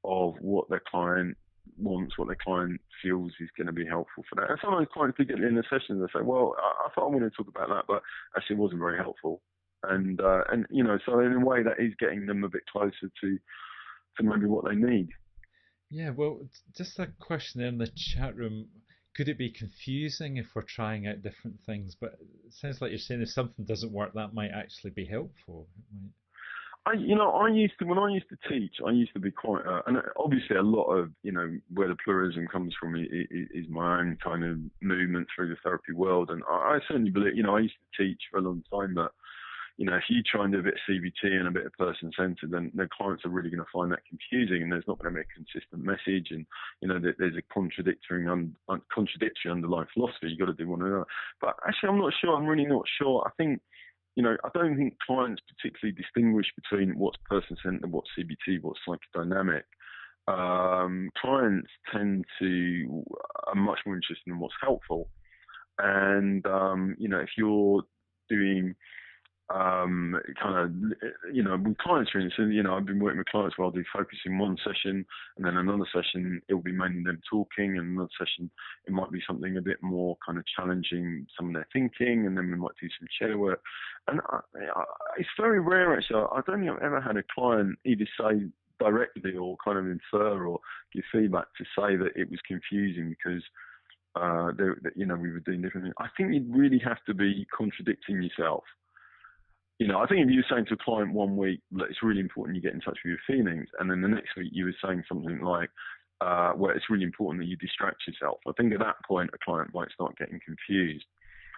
of what their client wants, what their client feels is going to be helpful for that. And sometimes clients do get in a session and they say, well, I thought I wanted to talk about that, but actually it wasn't very helpful. And so in a way that is getting them a bit closer to maybe what they need. Yeah, well, just a question in the chat room. Could it be confusing if we're trying out different things? But it sounds like you're saying if something doesn't work, that might actually be helpful. When I used to teach, I used to be quite, and obviously a lot of, where the pluralism comes from is my own kind of movement through the therapy world. And I certainly believe, I used to teach for a long time that, if you try and do a bit of CBT and a bit of person-centered, then the clients are really going to find that confusing, and there's not going to be a consistent message, and there's a contradictory underlying philosophy. You've got to do one or another. But actually, I'm not sure. I'm really not sure. I think, I don't think clients particularly distinguish between what's person-centered, what's CBT, what's psychodynamic. Clients are much more interested in what's helpful, and if you're doing with clients, for instance, I've been working with clients where I'll do focus in one session, and then another session, it will be mainly them talking, and another session, it might be something a bit more kind of challenging some of their thinking, and then we might do some chair work. And it's very rare, actually. I don't think I've ever had a client either say directly or kind of infer or give feedback to say that it was confusing because we were doing different things. I think you'd really have to be contradicting yourself. I think if you were saying to a client one week that it's really important you get in touch with your feelings, and then the next week you were saying something like, well, it's really important that you distract yourself, I think at that point a client might start getting confused.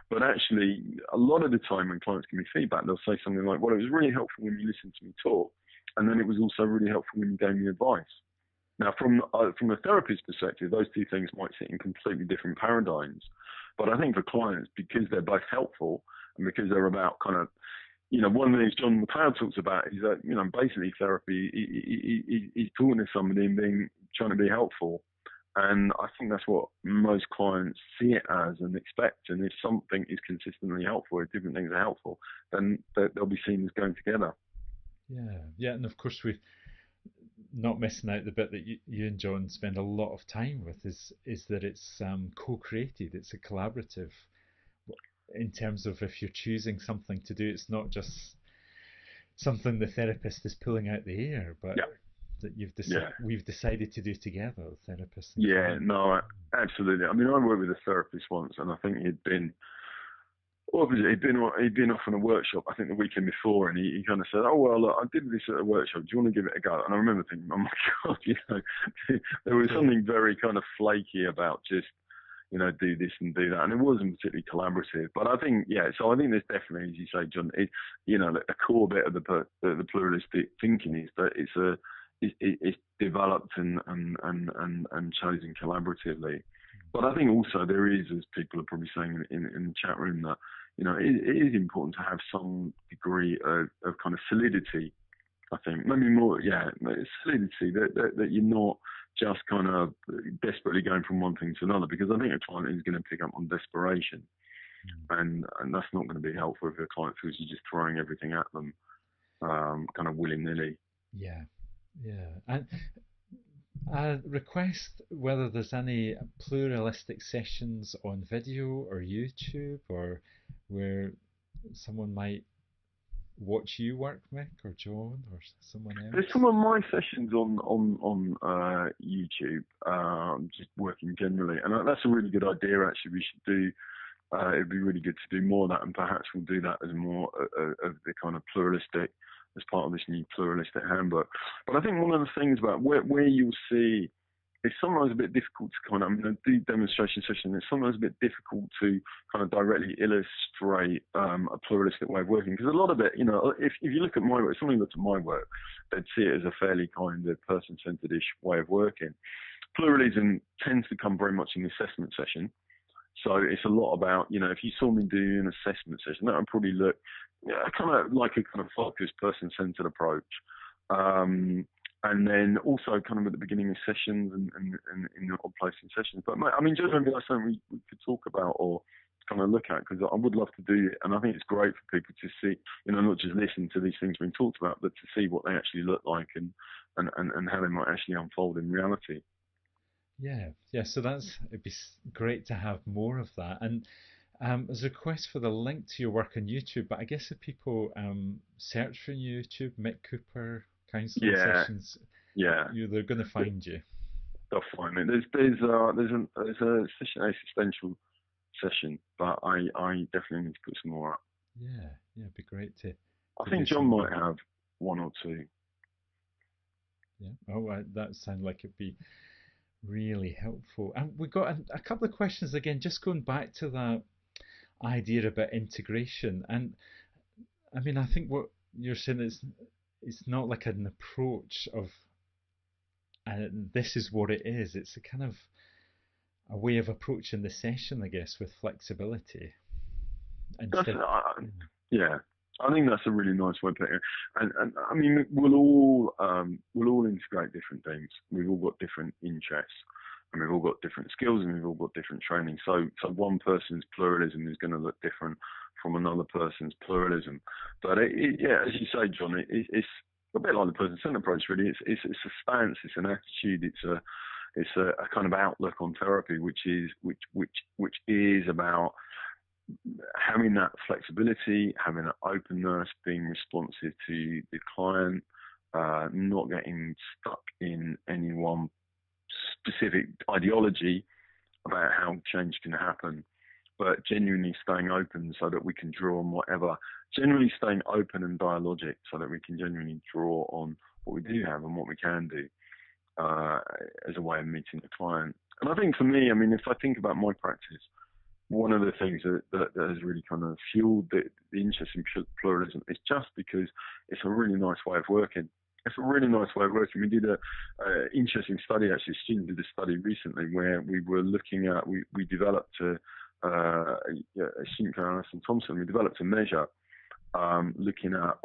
But actually, a lot of the time when clients give me feedback, they'll say something like, well, it was really helpful when you listened to me talk, and then it was also really helpful when you gave me advice. Now, from a therapist's perspective, those two things might sit in completely different paradigms. But I think for clients, because they're both helpful and because they're about kind of, one of the things John McLeod talks about is that, basically therapy is talking to somebody and trying to be helpful. And I think that's what most clients see it as and expect. And if something is consistently helpful, if different things are helpful, then they'll be seen as going together. Yeah, yeah, and of course we've not missing out the bit that you and John spend a lot of time with is that it's co-created, it's a collaborative. In terms of if you're choosing something to do, it's not just something the therapist is pulling out the air, but Yeah. that Yeah. we've decided to do together, the therapist and Yeah, client. no, absolutely. I mean, I worked with a therapist once, and I think he'd been off on a workshop, I think the weekend before, and he kind of said, "Oh well, look, I did this at a workshop. Do you want to give it a go?" And I remember thinking, "Oh my god, there was something very kind of flaky about just do this and do that, and it wasn't particularly collaborative." But I think, yeah, so I think there's definitely, as you say, John, a core bit of the pluralistic thinking is that it's developed and chosen collaboratively. But I think also there is, as people are probably saying in the chat room, that it is important to have some degree of kind of solidity. I think maybe more, yeah, solidity that you're not just kind of desperately going from one thing to another, because I think a client is going to pick up on desperation, and that's not going to be helpful if a client feels you're just throwing everything at them, kind of willy nilly. Yeah, yeah. And I request whether there's any pluralistic sessions on video or YouTube, or where someone might watch you work, Mick, or John, or someone There's else. some of my sessions on YouTube, just working generally, and that's a really good idea. Actually, we should do. It'd be really good to do more of that, and perhaps we'll do that as more of the kind of pluralistic, as part of this new pluralistic handbook. But I think one of the things about where you'll see, it's sometimes a bit difficult to kind of, I mean, I do demonstration sessions, it's sometimes a bit difficult to kind of directly illustrate a pluralistic way of working, because a lot of it, if you look at my work, if somebody looked at my work, they'd see it as a fairly kind of person-centered-ish way of working. Pluralism tends to come very much in the assessment session. So it's a lot about, if you saw me do an assessment session, that would probably look kind of like a kind of focused, person-centered approach. And then also kind of at the beginning of sessions and in the odd placing sessions. But I mean, generally that's something we could talk about or kind of look at, because I would love to do it. And I think it's great for people to see, not just listen to these things being talked about, but to see what they actually look like and how they might actually unfold in reality. Yeah, yeah. So it'd be great to have more of that. And there's a request for the link to your work on YouTube, but I guess if people search for YouTube, Mick Cooper counselling Yeah, sessions, yeah. they're going to find you. They'll find me. There's a session, existential session, but I definitely need to put some more up. Yeah, yeah. It'd be great to I do think John something. might have one or two. Yeah. Oh, that sounds like it'd be really helpful. And we got a couple of questions again, just going back to that idea about integration. And I mean, I think what you're saying is it's not like an approach of this is what it is. It's a kind of a way of approaching the session, I guess, with flexibility. That's Instead, yeah. I think that's a really nice way of putting it. And I mean, we'll all integrate different things. We've all got different interests, and we've all got different skills, and we've all got different training. So one person's pluralism is going to look different from another person's pluralism. But yeah, as you say, John, it's a bit like the person-centered approach. Really, it's a stance, it's an attitude, it's a kind of outlook on therapy, which is about having that flexibility, having that openness, being responsive to the client, not getting stuck in any one specific ideology about how change can happen, but genuinely staying open so that we can draw on whatever, generally staying open and dialogic so that we can genuinely draw on what we do have and what we can do as a way of meeting the client. And I think for me, I mean, if I think about my practice, one of the things that has really kind of fueled the interest in pluralism is just because it's a really nice way of working. It's a really nice way of working. We did a interesting study, actually. A student did a study recently where we were looking at, we developed a student called Alison Thompson, we developed a measure looking at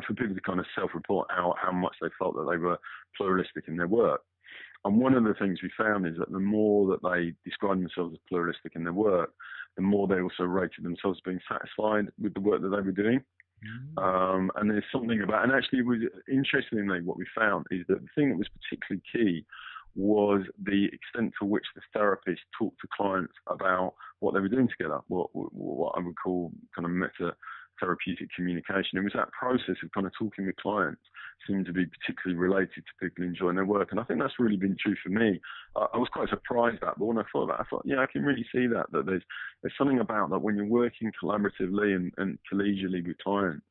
for people to kind of self-report how much they felt that they were pluralistic in their work. And one of the things we found is that the more that they described themselves as pluralistic in their work, the more they also rated themselves as being satisfied with the work that they were doing. And there's something about, and actually, interestingly, what we found is that the thing that was particularly key was the extent to which the therapist talked to clients about what they were doing together, what I would call kind of meta therapeutic communication. It was that process of kind of talking with clients seemed to be particularly related to people enjoying their work. And I think that's really been true for me. I was quite surprised at that, but when I thought about it, I thought, yeah, I can really see that there's something about that when you're working collaboratively and collegially with clients.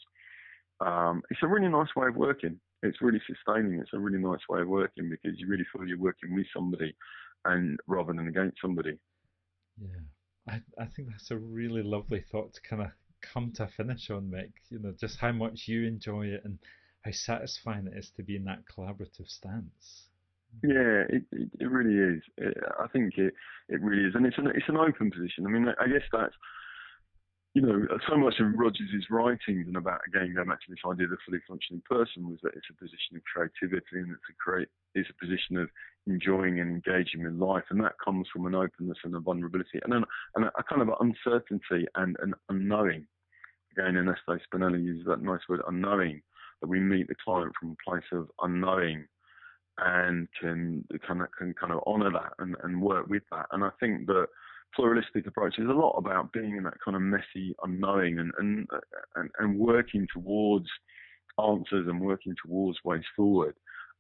It's a really nice way of working. It's really sustaining. It's a really nice way of working because you really feel you're working with somebody and rather than against somebody. Yeah, I think that's a really lovely thought to kind of come to a finish on, Mick. You know, just how much you enjoy it and how satisfying it is to be in that collaborative stance. Yeah, it really is. I think it really is, and it's an open position. I mean, I guess that's, you know, so much of Rogers' writings and about, again, going back to this idea of the fully functioning person, was that it's a position of creativity and it's a position of enjoying and engaging with life, and that comes from an openness and a vulnerability and a kind of uncertainty and an unknowing. Again, Ernesto Spinelli uses that nice word, unknowing, that we meet the client from a place of unknowing and can kind of honour that and work with that. And I think that pluralistic approach is a lot about being in that kind of messy unknowing and working towards answers and working towards ways forward,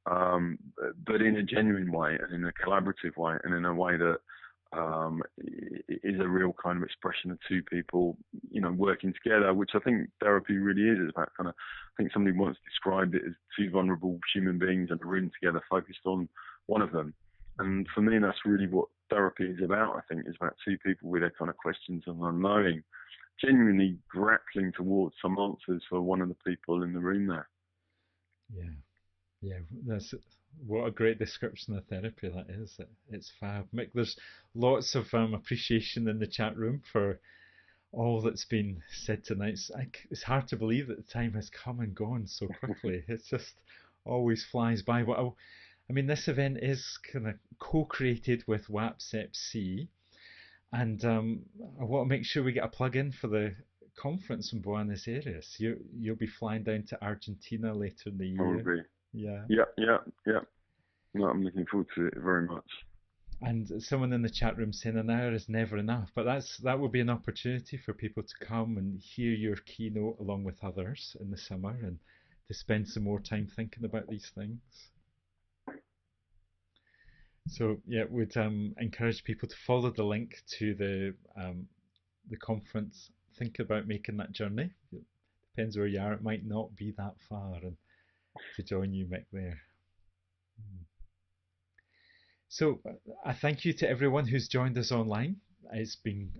but in a genuine way and in a collaborative way and in a way that is a real kind of expression of two people, you know, working together, which I think therapy really is. It's about kind of, I think somebody once described it as two vulnerable human beings in a room together focused on one of them. And for me, that's really what therapy is about, I think. It's about two people with their kind of questions of unknowing, genuinely grappling towards some answers for one of the people in the room there. Yeah. Yeah, that's what a great description of therapy that is. It's fab. Mick, there's lots of appreciation in the chat room for all that's been said tonight. It's hard to believe that the time has come and gone so quickly. It just always flies by. But I mean, this event is kind of co-created with WAPSEP-C, and I want to make sure we get a plug in for the conference in Buenos Aires. You'll be flying down to Argentina later in the year. Probably. Yeah. Yeah. No, I'm looking forward to it very much. And someone in the chat room saying an hour is never enough, but that will be an opportunity for people to come and hear your keynote along with others in the summer and to spend some more time thinking about these things. So yeah, would encourage people to follow the link to the conference. Think about making that journey. It depends where you are. It might not be that far, and to join you, Mick, there. So I thank you to everyone who's joined us online. It's been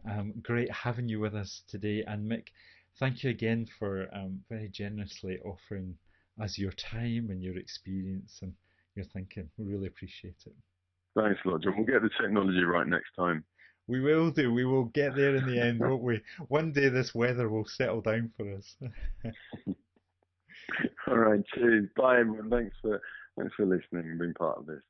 great having you with us today. And Mick, thank you again for very generously offering us your time and your experience and your thinking. We really appreciate it. Thanks a lot, John. We'll get the technology right next time. We will do. We will get there in the end, won't we? One day this weather will settle down for us. All right, cheers. Bye, everyone. Thanks for listening and being part of this.